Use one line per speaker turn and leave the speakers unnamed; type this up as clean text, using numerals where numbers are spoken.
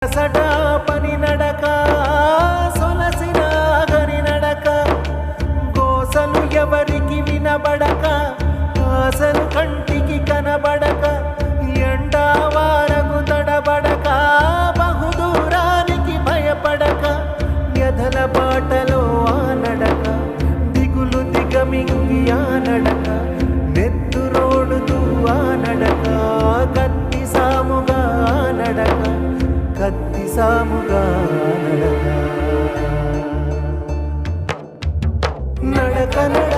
సడా పని నడక సొలసిన గరి నడక గోసలు ఎవరికి వినబడక ఆశలు కంటికి కనబడక ఎండావారకు తడబడక బహుదూరానికి భయపడక వ్యధల బాటలో ఆ నడక దిగులు దిగమింగి ఆ నడక నెత్తురోడుతూ ఆ నడక కత్తి సాముగా ఆ నడక కత్తి సాముగా నడక నడక నడక